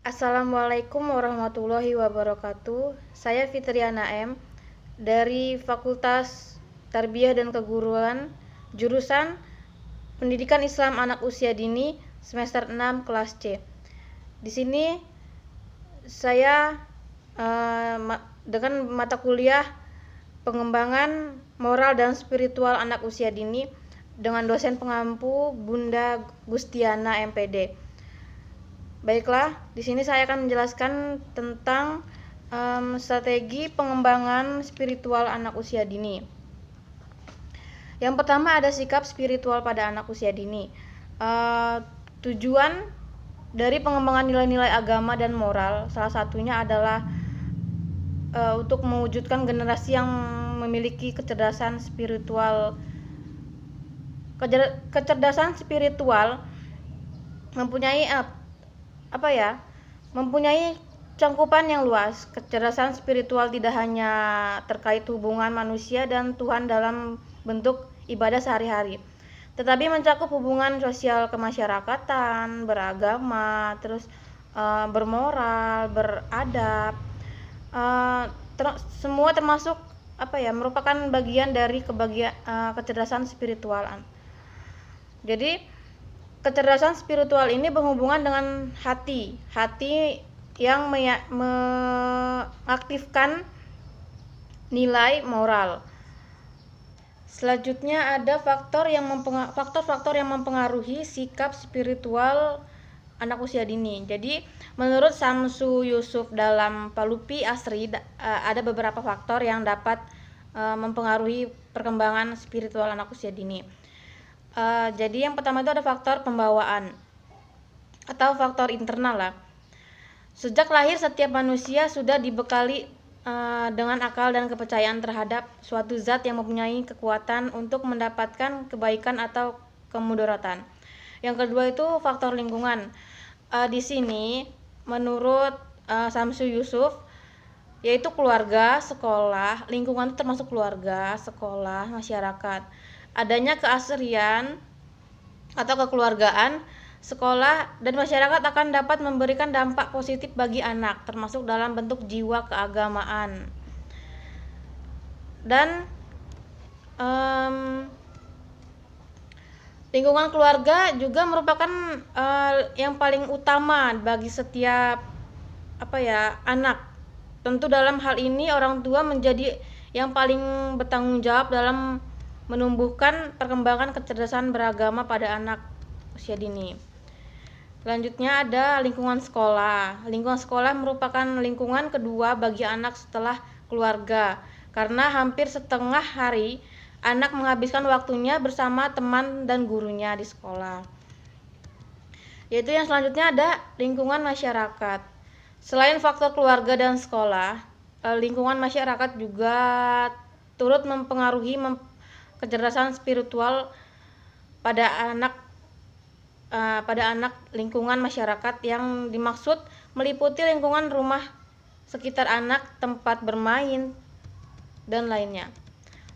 Assalamualaikum warahmatullahi wabarakatuh. Saya Fitriana M. dari Fakultas Tarbiyah dan Keguruan, jurusan Pendidikan Islam Anak Usia Dini, semester 6 kelas C. Di sini saya dengan mata kuliah Pengembangan Moral dan Spiritual Anak Usia Dini dengan dosen pengampu Bunda Gustiana MPD. Baiklah, di sini saya akan menjelaskan tentang strategi pengembangan spiritual anak usia dini. Yang pertama ada sikap spiritual pada anak usia dini. Tujuan dari pengembangan nilai-nilai agama dan moral salah satunya adalah untuk mewujudkan generasi yang memiliki kecerdasan spiritual. Kecerdasan spiritual mempunyai mempunyai cangkupan yang luas. Kecerdasan spiritual tidak hanya terkait hubungan manusia dan Tuhan dalam bentuk ibadah sehari-hari, tetapi mencakup hubungan sosial kemasyarakatan, beragama, bermoral, beradab. Semua termasuk merupakan bagian dari kecerdasan spiritual. Jadi kecerdasan spiritual ini berhubungan dengan hati yang mengaktifkan nilai moral. Selanjutnya ada faktor-faktor yang mempengaruhi sikap spiritual anak usia dini. Jadi menurut Samsu Yusuf dalam Palupi Asri ada beberapa faktor yang dapat mempengaruhi perkembangan spiritual anak usia dini. Jadi yang pertama itu ada faktor pembawaan atau faktor internal lah. Sejak lahir setiap manusia sudah dibekali dengan akal dan kepercayaan terhadap suatu zat yang mempunyai kekuatan untuk mendapatkan kebaikan atau kemudaratan. Yang kedua itu faktor lingkungan. Di sini menurut Samsu Yusuf yaitu keluarga, sekolah, lingkungan termasuk keluarga, sekolah, masyarakat. Adanya keasrian atau kekeluargaan, sekolah, dan masyarakat akan dapat memberikan dampak positif bagi anak, termasuk dalam bentuk jiwa keagamaan. Dan lingkungan keluarga juga merupakan yang paling utama bagi setiap anak. Tentu dalam hal ini orang tua menjadi yang paling bertanggung jawab dalam menumbuhkan perkembangan kecerdasan beragama pada anak usia dini. Selanjutnya ada lingkungan sekolah. Lingkungan sekolah merupakan lingkungan kedua bagi anak setelah keluarga, karena hampir setengah hari anak menghabiskan waktunya bersama teman dan gurunya di sekolah. Yaitu yang selanjutnya ada lingkungan masyarakat. Selain faktor keluarga dan sekolah, lingkungan masyarakat juga turut mempengaruhi kecerdasan spiritual pada anak lingkungan masyarakat yang dimaksud meliputi lingkungan rumah sekitar anak, tempat bermain, dan lainnya.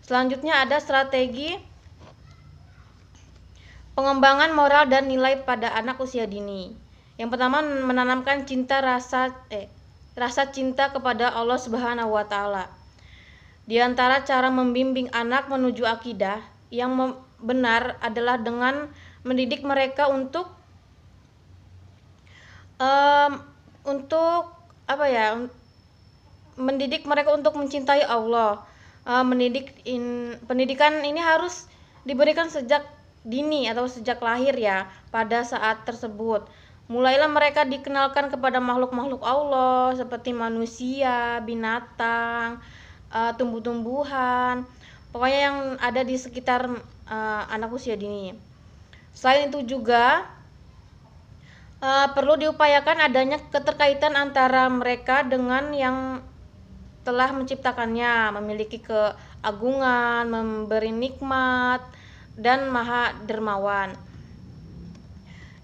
Selanjutnya ada strategi pengembangan moral dan nilai pada anak usia dini. Yang pertama, menanamkan rasa cinta kepada Allah Subhanahu wa taala. Di antara cara membimbing anak menuju akidah yang benar adalah dengan mendidik mereka untuk mencintai Allah. Pendidikan ini harus diberikan sejak dini atau sejak lahir ya. Pada saat tersebut mulailah mereka dikenalkan kepada makhluk-makhluk Allah seperti manusia, binatang, tumbuh-tumbuhan, pokoknya yang ada di sekitar anak usia dini. Selain itu juga perlu diupayakan adanya keterkaitan antara mereka dengan yang telah menciptakannya, memiliki keagungan, memberi nikmat, dan maha dermawan.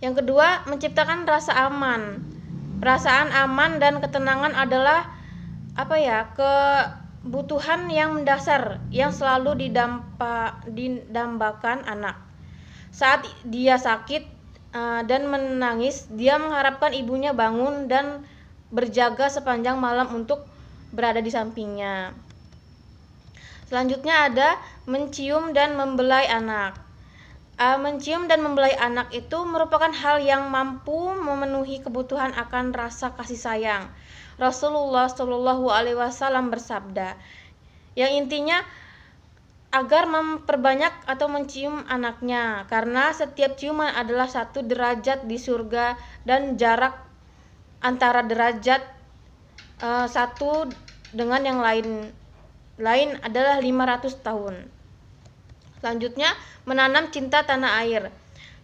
Yang kedua, menciptakan rasa aman. Perasaan aman dan ketenangan adalah kebutuhan yang mendasar yang selalu didambakan anak. Saat dia sakit, dan menangis. Dia mengharapkan ibunya bangun dan berjaga sepanjang malam untuk berada di sampingnya. Selanjutnya ada mencium dan membelai anak. Mencium dan membelai anak itu merupakan hal yang mampu memenuhi kebutuhan akan rasa kasih sayang. Rasulullah Shallallahu Alaihi Wasallam bersabda, yang intinya agar memperbanyak atau mencium anaknya, karena setiap ciuman adalah satu derajat di surga dan jarak antara derajat satu dengan yang lain adalah 500 tahun. Selanjutnya, menanam cinta tanah air.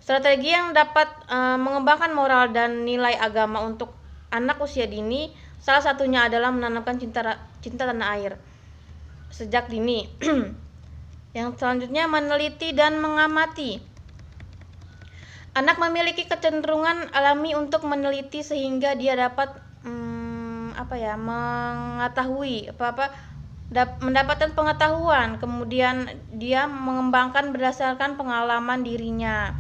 Strategi yang dapat mengembangkan moral dan nilai agama untuk anak usia dini, salah satunya adalah menanamkan cinta tanah air sejak dini. Yang selanjutnya, meneliti dan mengamati. Anak memiliki kecenderungan alami untuk meneliti sehingga dia dapat mengetahui mendapatkan pengetahuan, kemudian dia mengembangkan berdasarkan pengalaman dirinya,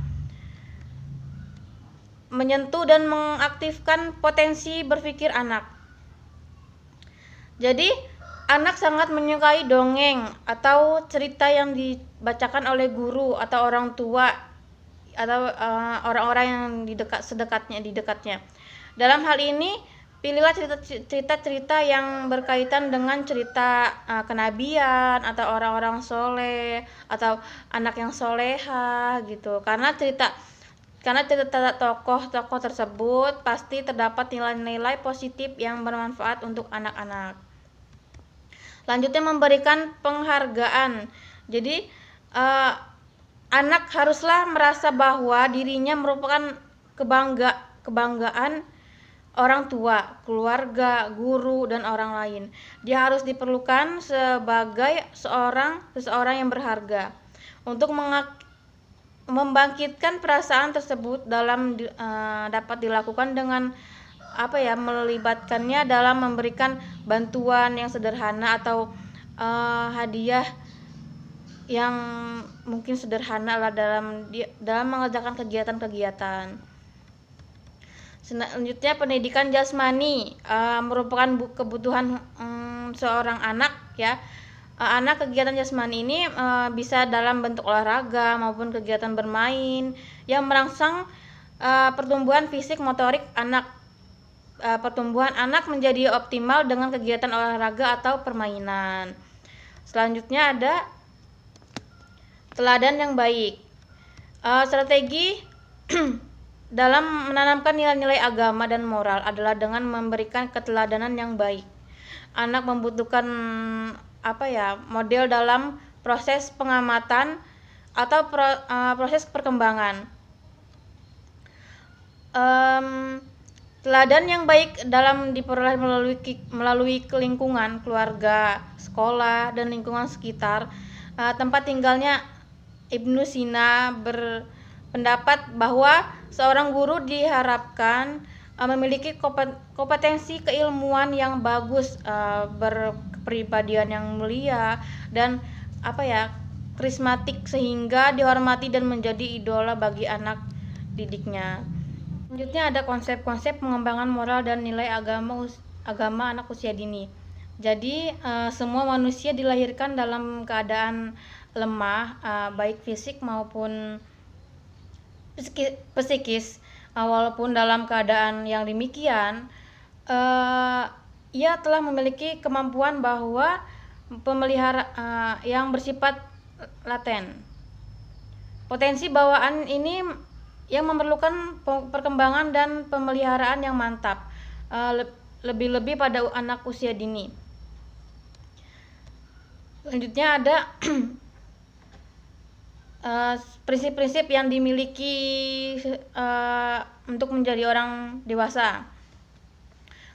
menyentuh dan mengaktifkan potensi berpikir anak. Jadi anak sangat menyukai dongeng atau cerita yang dibacakan oleh guru atau orang tua atau orang-orang yang di dekatnya. Dalam hal ini, pilihlah cerita-cerita yang berkaitan dengan cerita kenabian atau orang-orang soleh atau anak yang soleha gitu. Karena cerita tokoh-tokoh tersebut pasti terdapat nilai-nilai positif yang bermanfaat untuk anak-anak. Lanjutnya, memberikan penghargaan. Jadi anak haruslah merasa bahwa dirinya merupakan kebanggaan orang tua, keluarga, guru, dan orang lain. Dia harus diperlukan sebagai seseorang yang berharga. Untuk membangkitkan perasaan tersebut dapat dilakukan dengan melibatkannya dalam memberikan bantuan yang sederhana atau hadiah yang mungkin sederhana lah dalam mengerjakan kegiatan-kegiatan. Selanjutnya, pendidikan jasmani merupakan kebutuhan seorang anak ya. Anak kegiatan jasmani ini bisa dalam bentuk olahraga maupun kegiatan bermain yang merangsang pertumbuhan fisik motorik anak. Pertumbuhan anak menjadi optimal dengan kegiatan olahraga atau permainan. Selanjutnya ada teladan yang baik. Strategi dalam menanamkan nilai-nilai agama dan moral adalah dengan memberikan keteladanan yang baik. Anak membutuhkan model dalam proses pengamatan atau proses perkembangan. Teladan yang baik dalam diperoleh melalui lingkungan, keluarga, sekolah, dan lingkungan sekitar tempat tinggalnya. Ibnu Sina berpendapat bahwa seorang guru diharapkan memiliki kompetensi keilmuan yang bagus, berkepribadian yang mulia, dan karismatik sehingga dihormati dan menjadi idola bagi anak didiknya. Selanjutnya ada konsep-konsep pengembangan moral dan nilai agama anak usia dini. Jadi semua manusia dilahirkan dalam keadaan lemah, baik fisik maupun psikis. Walaupun dalam keadaan yang demikian, ia telah memiliki kemampuan bahwa yang bersifat laten. Potensi bawaan ini yang memerlukan perkembangan dan pemeliharaan yang mantap, lebih-lebih pada anak usia dini. Selanjutnya ada prinsip-prinsip yang dimiliki untuk menjadi orang dewasa.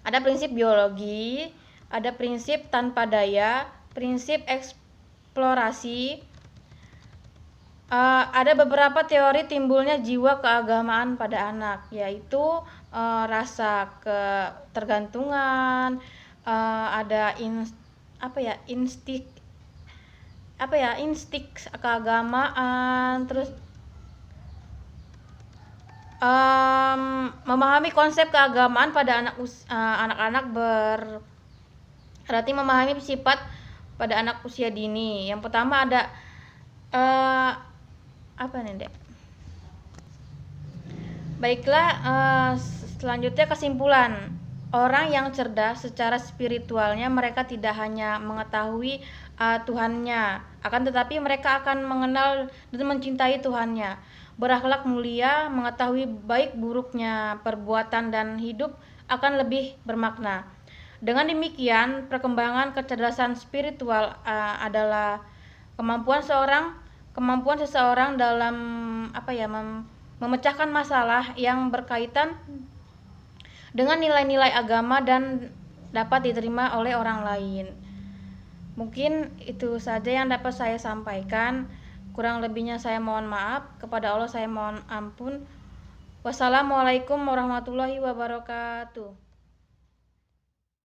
Ada prinsip biologi, ada prinsip tanpa daya, prinsip eksplorasi. Ada beberapa teori timbulnya jiwa keagamaan pada anak, yaitu rasa ketergantungan, ada instik keagamaan, terus Memahami konsep keagamaan pada anak-anak berarti memahami sifat pada anak usia dini. Yang pertama ada apa nih, Dek? Baiklah, selanjutnya kesimpulan. Orang yang cerdas secara spiritualnya mereka tidak hanya mengetahui Tuhannya, akan tetapi mereka akan mengenal dan mencintai Tuhannya. Berakhlak mulia, mengetahui baik buruknya perbuatan dan hidup akan lebih bermakna. Dengan demikian, perkembangan kecerdasan spiritual adalah kemampuan seseorang dalam memecahkan masalah yang berkaitan dengan nilai-nilai agama dan dapat diterima oleh orang lain. Mungkin itu saja yang dapat saya sampaikan. Kurang lebihnya saya mohon maaf. Kepada Allah saya mohon ampun. Wassalamualaikum warahmatullahi wabarakatuh.